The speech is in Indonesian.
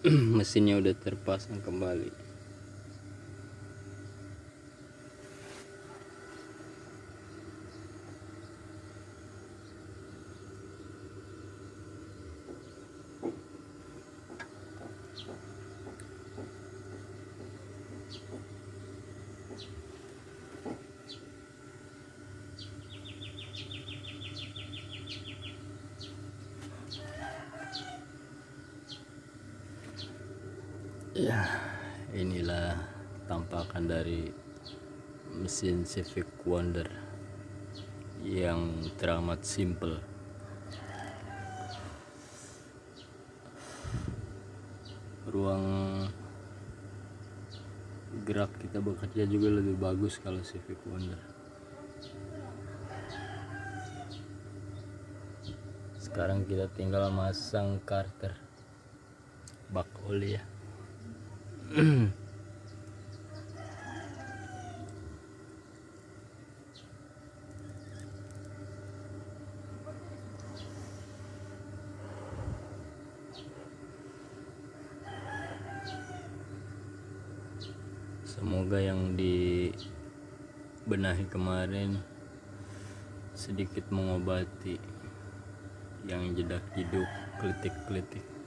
Mesinnya udah terpasang kembali. Ya, inilah tampakan dari mesin Civic Wonder yang teramat simple. Ruang gerak kita bekerja juga lebih bagus kalau Civic Wonder. Sekarang kita tinggal masang karter bak oli ya. Semoga yang dibenahi kemarin sedikit mengobati yang jedak-jeduk, kelitik-kelitik.